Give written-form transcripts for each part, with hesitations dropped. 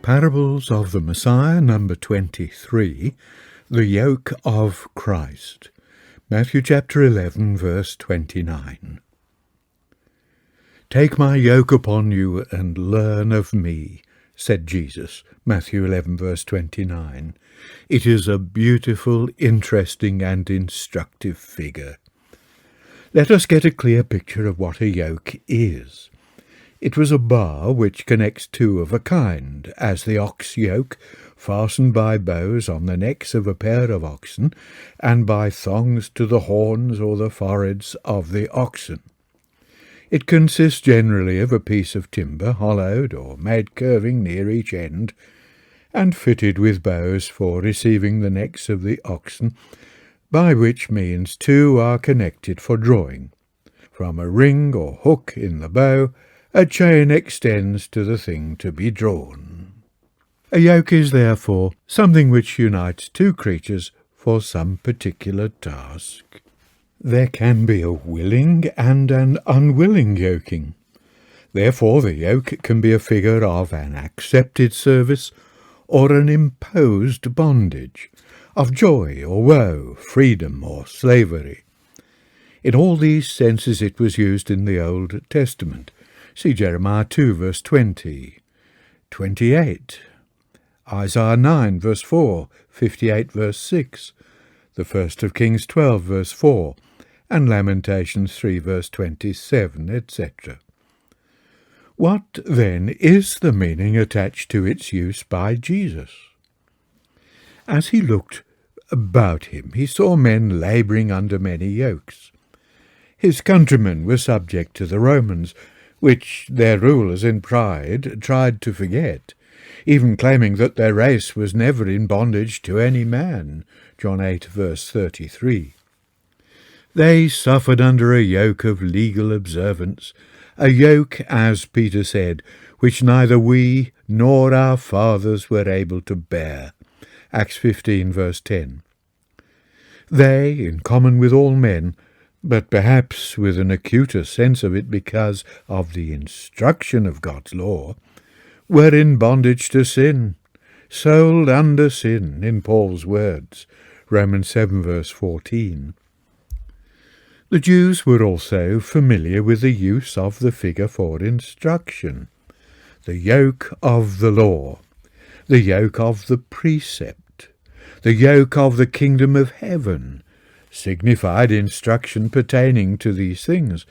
Parables of the Messiah, number 23, the Yoke of Christ. Matthew chapter 11, verse 29. Take my yoke upon you and learn of me, said Jesus. Matthew 11, verse 29. It is a beautiful, interesting, and instructive figure. Let us get a clear picture of what a yoke is. It was a bar which connects two of a kind, as the ox yoke, fastened by bows on the necks of a pair of oxen, and by thongs to the horns or the foreheads of the oxen. It consists generally of a piece of timber, hollowed or made curving near each end, and fitted with bows for receiving the necks of the oxen, by which means two are connected for drawing. From a ring or hook in the bow, a chain extends to the thing to be drawn. A yoke is therefore something which unites two creatures for some particular task. There can be a willing and an unwilling yoking. Therefore the yoke can be a figure of an accepted service or an imposed bondage, of joy or woe, freedom or slavery. In all these senses it was used in the Old Testament. See Jeremiah 2, verse 20, 28, Isaiah 9, verse 4, 58, verse 6, the 1st of Kings 12, verse 4, and Lamentations 3, verse 27, etc. What, then, is the meaning attached to its use by Jesus? As he looked about him, he saw men labouring under many yokes. His countrymen were subject to the Romans, which their rulers in pride tried to forget, even claiming that their race was never in bondage to any man, John 8, verse 33. They suffered under a yoke of legal observance, a yoke, as Peter said, which neither we nor our fathers were able to bear, Acts 15, verse 10. They, in common with all men, but perhaps with an acuter sense of it because of the instruction of God's law, were in bondage to sin, sold under sin, in Paul's words, Romans 7, verse 14. The Jews were also familiar with the use of the figure for instruction, the yoke of the law, the yoke of the precept, the yoke of the kingdom of heaven, signified instruction pertaining to these things.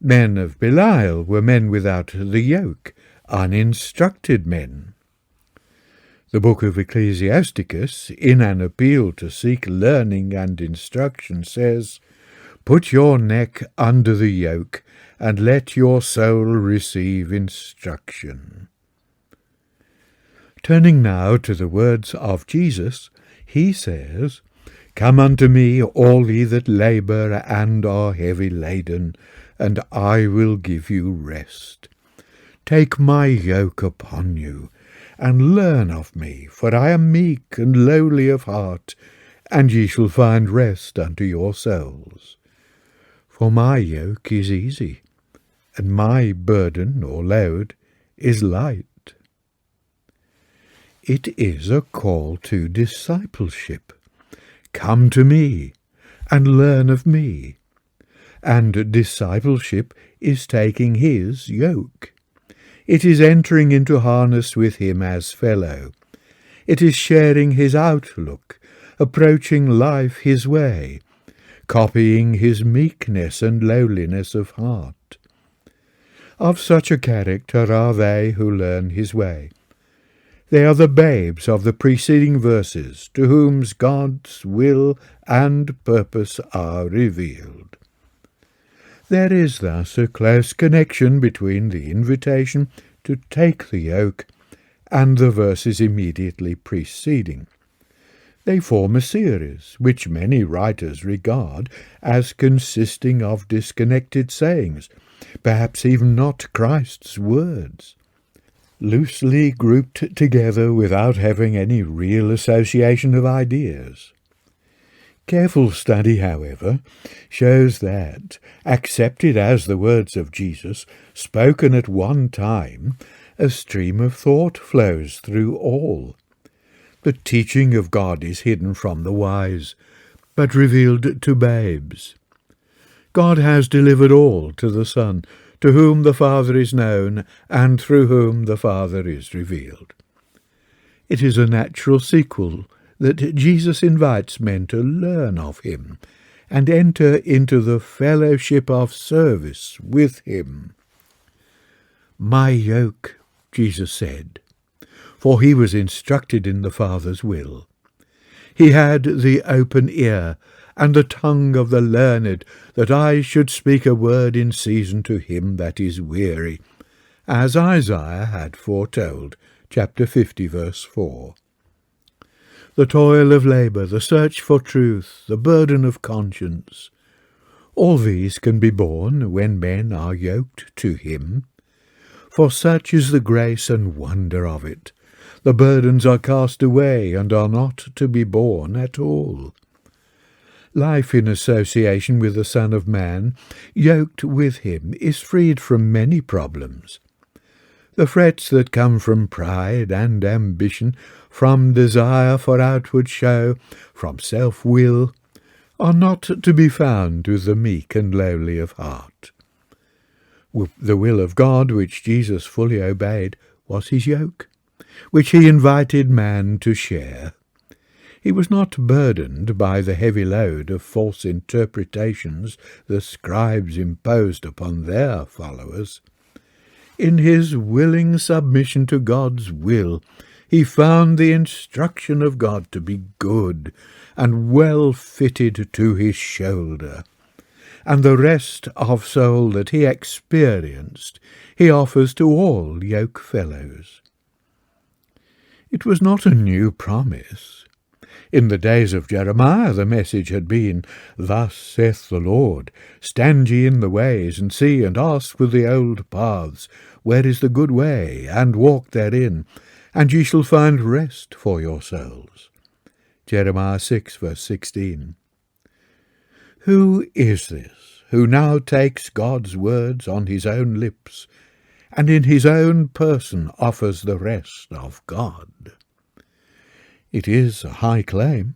Men of Belial were men without the yoke, uninstructed men. The book of Ecclesiasticus, in an appeal to seek learning and instruction, says, "Put your neck under the yoke, and let your soul receive instruction." Turning now to the words of Jesus, he says, "Come unto me, all ye that labour and are heavy laden, and I will give you rest. Take my yoke upon you, and learn of me, for I am meek and lowly of heart, and ye shall find rest unto your souls. For my yoke is easy, and my burden or load is light." It is a call to discipleship. Come to me, and learn of me. And discipleship is taking his yoke. It is entering into harness with him as fellow. It is sharing his outlook, approaching life his way, copying his meekness and lowliness of heart. Of such a character are they who learn his way. They are the babes of the preceding verses, to whom God's will and purpose are revealed. There is thus a close connection between the invitation to take the yoke and the verses immediately preceding. They form a series which many writers regard as consisting of disconnected sayings, perhaps even not Christ's words, loosely grouped together without having any real association of ideas. Careful study, however, shows that, accepted as the words of Jesus, spoken at one time, A stream of thought flows through all. The teaching of God is hidden from the wise, but revealed to babes. God has delivered all to the Son, to whom the Father is known, and through whom the Father is revealed. It is a natural sequel that Jesus invites men to learn of him and enter into the fellowship of service with him. "My yoke," Jesus said, for he was instructed in the Father's will. He had the open ear and the tongue of the learned, that I should speak a word in season to him that is weary, as Isaiah had foretold, chapter 50, verse 4. The toil of labour, the search for truth, the burden of conscience, all these can be borne when men are yoked to him. For such is the grace and wonder of it. The burdens are cast away and are not to be borne at all. Life in association with the Son of Man, yoked with him, is freed from many problems. The frets that come from pride and ambition, from desire for outward show, from self-will, are not to be found with the meek and lowly of heart. The will of God, which Jesus fully obeyed, was his yoke, which he invited man to share. He was not burdened by the heavy load of false interpretations the scribes imposed upon their followers. In his willing submission to God's will, he found the instruction of God to be good and well fitted to his shoulder, and the rest of soul that he experienced he offers to all yoke fellows. It was not a new promise. In the days of Jeremiah the message had been, "Thus saith the Lord, stand ye in the ways, and see, and ask with the old paths, where is the good way, and walk therein, and ye shall find rest for your souls." Jeremiah 6, verse 16. Who is this who now takes God's words on his own lips, and in his own person offers the rest of God? It is a high claim,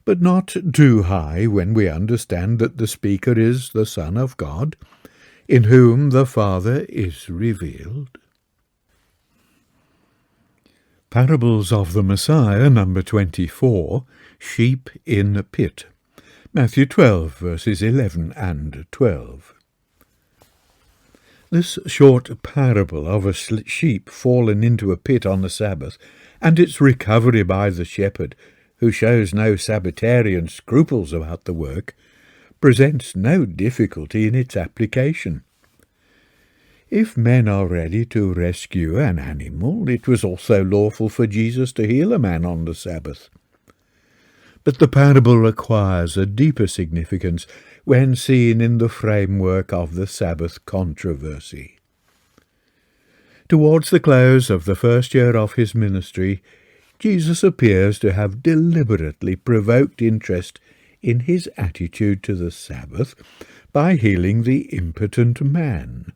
but not too high when we understand that the speaker is the Son of God, in whom the Father is revealed. Parables of the Messiah, number 24, Sheep in a Pit. Matthew 12, verses 11 and 12. This short parable of a sheep fallen into a pit on the Sabbath, and its recovery by the shepherd, who shows no Sabbatarian scruples about the work, presents no difficulty in its application. If men are ready to rescue an animal, it was also lawful for Jesus to heal a man on the Sabbath. But the parable acquires a deeper significance when seen in the framework of the Sabbath controversy. Towards the close of the first year of his ministry, Jesus appears to have deliberately provoked interest in his attitude to the Sabbath by healing the impotent man.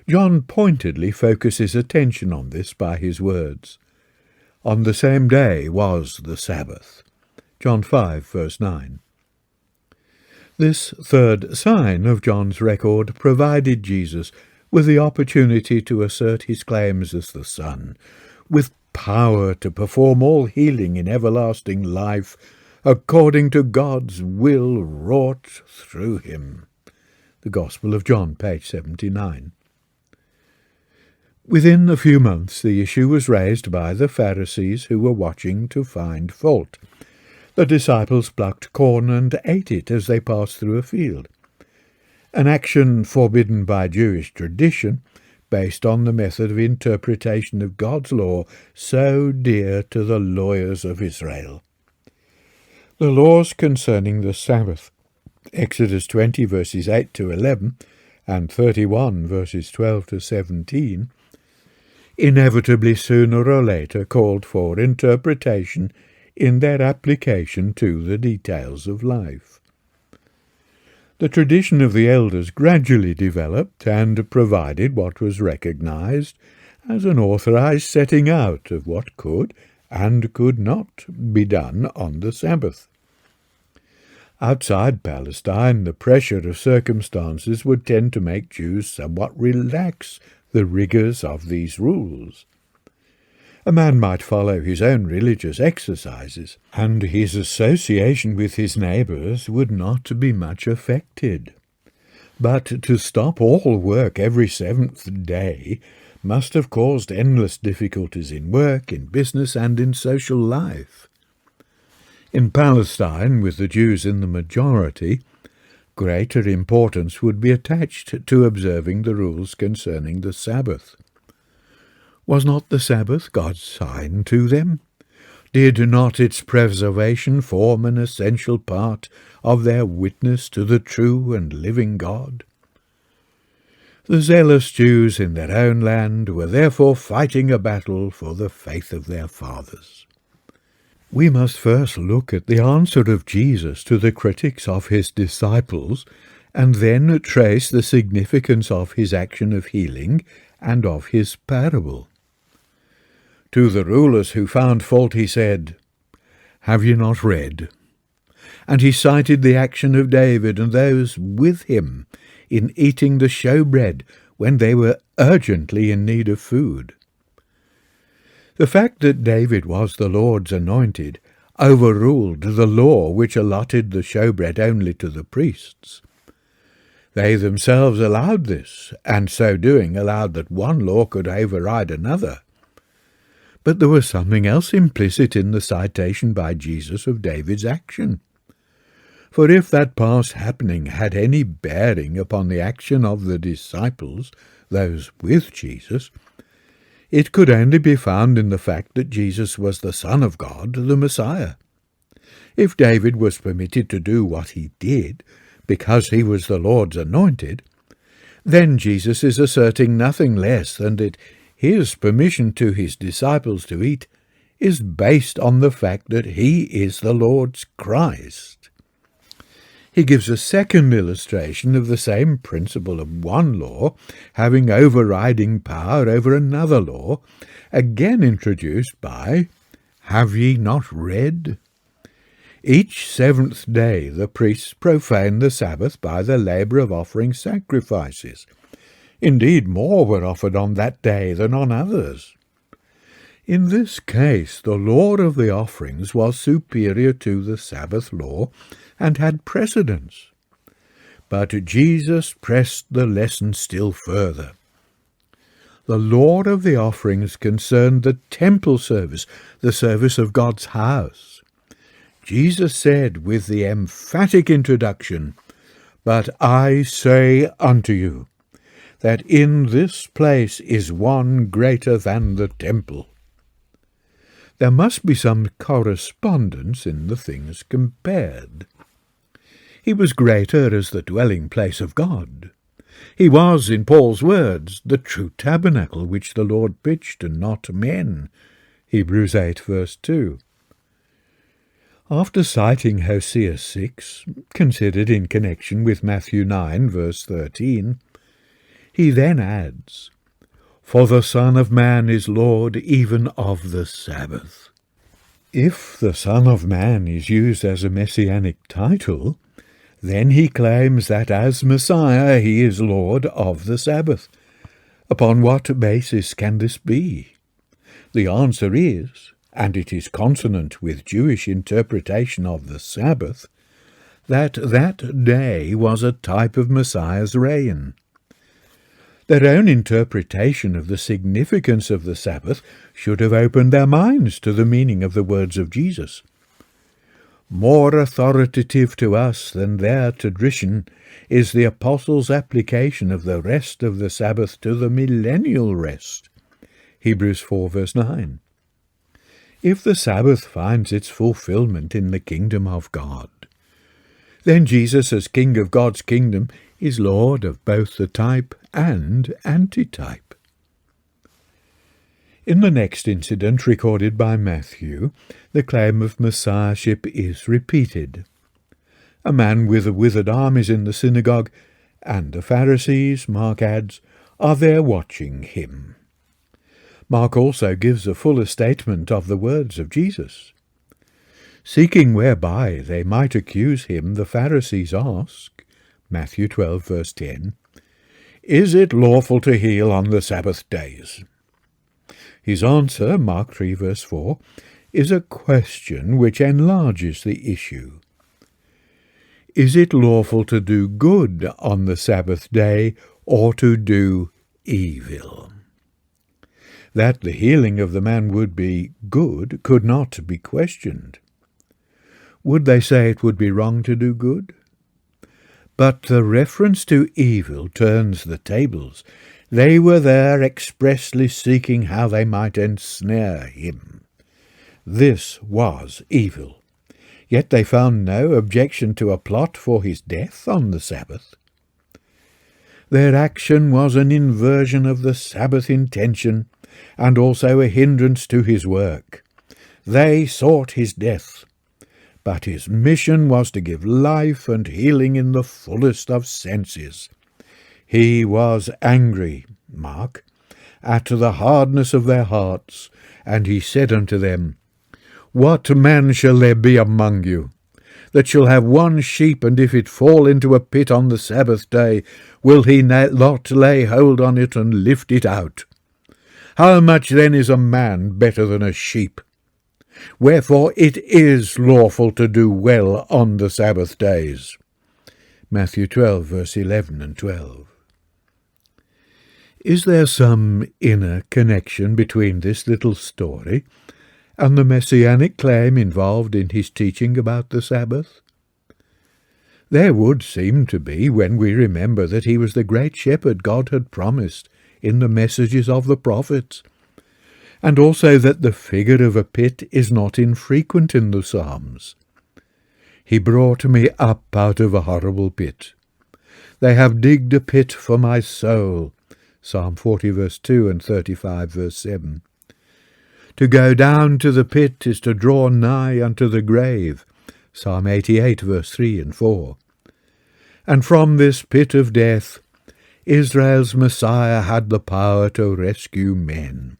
John pointedly focuses attention on this by his words, "On the same day was the Sabbath." John 5, verse 9. This third sign of John's record provided Jesus with the opportunity to assert his claims as the Son, with power to perform all healing in everlasting life, according to God's will wrought through him. The Gospel of John, page 79. Within a few months the issue was raised by the Pharisees, who were watching to find fault. The disciples plucked corn and ate it as they passed through a field, an action forbidden by Jewish tradition, based on the method of interpretation of God's law so dear to the lawyers of Israel. The laws concerning the Sabbath, Exodus 20, verses 8 to 11, and 31, verses 12 to 17, inevitably sooner or later called for interpretation in their application to the details of life. The tradition of the elders gradually developed and provided what was recognized as an authorized setting out of what could and could not be done on the Sabbath. Outside Palestine, the pressure of circumstances would tend to make Jews somewhat relax the rigours of these rules. A man might follow his own religious exercises, and his association with his neighbours would not be much affected. But to stop all work every seventh day must have caused endless difficulties in work, in business, and in social life. In Palestine, with the Jews in the majority, greater importance would be attached to observing the rules concerning the Sabbath. Was not the Sabbath God's sign to them? Did not its preservation form an essential part of their witness to the true and living God? The zealous Jews in their own land were therefore fighting a battle for the faith of their fathers. We must first look at the answer of Jesus to the critics of his disciples, and then trace the significance of his action of healing and of his parable. To the rulers who found fault he said, "Have ye not read?" And he cited the action of David and those with him in eating the showbread when they were urgently in need of food. The fact that David was the Lord's anointed overruled the law which allotted the showbread only to the priests. They themselves allowed this, and so doing allowed that one law could override another. But there was something else implicit in the citation by Jesus of David's action. For if that past happening had any bearing upon the action of the disciples, those with Jesus, it could only be found in the fact that Jesus was the Son of God, the Messiah. If David was permitted to do what he did because he was the Lord's anointed, then Jesus is asserting nothing less than that his permission to his disciples to eat is based on the fact that he is the Lord's Christ. He gives a second illustration of the same principle of one law having overriding power over another law, again introduced by, "Have ye not read?" Each seventh day the priests profaned the Sabbath by the labour of offering sacrifices. Indeed, more were offered on that day than on others. In this case, the law of the offerings was superior to the Sabbath law and had precedence. But Jesus pressed the lesson still further. The law of the offerings concerned the temple service, the service of God's house. Jesus said with the emphatic introduction, "But I say unto you, that in this place is one greater than the temple." There must be some correspondence in the things compared. He was greater as the dwelling place of God. He was, in Paul's words, the true tabernacle which the Lord pitched, and not men. Hebrews 8, verse 2. After citing Hosea 6, considered in connection with Matthew 9, verse 13, he then adds, "For the Son of Man is Lord even of the Sabbath." If the Son of Man is used as a messianic title, then he claims that as Messiah he is Lord of the Sabbath. Upon what basis can this be? The answer is, and it is consonant with Jewish interpretation of the Sabbath, that that day was a type of Messiah's reign. Their own interpretation of the significance of the Sabbath should have opened their minds to the meaning of the words of Jesus. More authoritative to us than their tradition is the Apostles' application of the rest of the Sabbath to the millennial rest. Hebrews 4, verse 9. If the Sabbath finds its fulfillment in the kingdom of God, then Jesus, as King of God's kingdom, is Lord of both the type and antitype. In the next incident recorded by Matthew, the claim of Messiahship is repeated. A man with a withered arm is in the synagogue, and the Pharisees, Mark adds, are there watching him. Mark also gives a fuller statement of the words of Jesus. Seeking whereby they might accuse him, the Pharisees ask, Matthew 12, verse 10, "Is it lawful to heal on the Sabbath days?" His answer, Mark 3, verse 4, is a question which enlarges the issue. Is it lawful to do good on the Sabbath day or to do evil? That the healing of the man would be good could not be questioned. Would they say it would be wrong to do good? But the reference to evil turns the tables. They were there expressly seeking how they might ensnare him. This was evil. Yet they found no objection to a plot for his death on the Sabbath. Their action was an inversion of the Sabbath intention, and also a hindrance to his work. They sought his death, but his mission was to give life and healing in the fullest of senses. He was angry, Mark, at the hardness of their hearts, and he said unto them, "What man shall there be among you, that shall have one sheep, and if it fall into a pit on the Sabbath day, will he not lay hold on it and lift it out? How much then is a man better than a sheep? Wherefore it is lawful to do well on the Sabbath days." Matthew 12, verse 11 and 12. Is there some inner connection between this little story and the messianic claim involved in his teaching about the Sabbath? There would seem to be when we remember that he was the great shepherd God had promised in the messages of the prophets, and also that the figure of a pit is not infrequent in the Psalms. "He brought me up out of a horrible pit. They have digged a pit for my soul." Psalm 40, verse 2 and 35, verse 7. To go down to the pit is to draw nigh unto the grave. Psalm 88, verse 3 and 4. And from this pit of death, Israel's Messiah had the power to rescue men.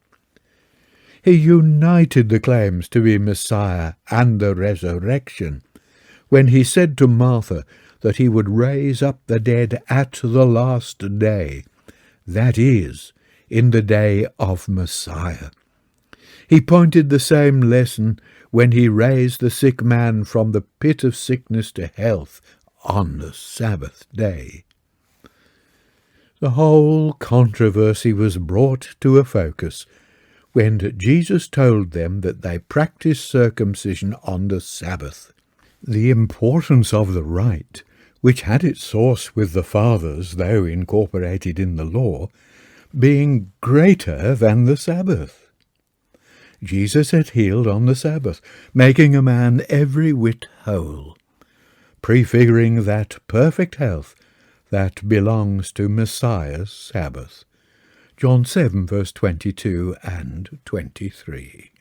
He united the claims to be Messiah and the resurrection when he said to Martha that he would raise up the dead at the last day, that is, in the day of Messiah. He pointed the same lesson when he raised the sick man from the pit of sickness to health on the Sabbath day. The whole controversy was brought to a focus when Jesus told them that they practiced circumcision on the Sabbath. The importance of the rite, which had its source with the fathers, though incorporated in the law, being greater than the Sabbath. Jesus had healed on the Sabbath, making a man every whit whole, prefiguring that perfect health that belongs to Messiah's Sabbath. John 7, verse 22 and 23.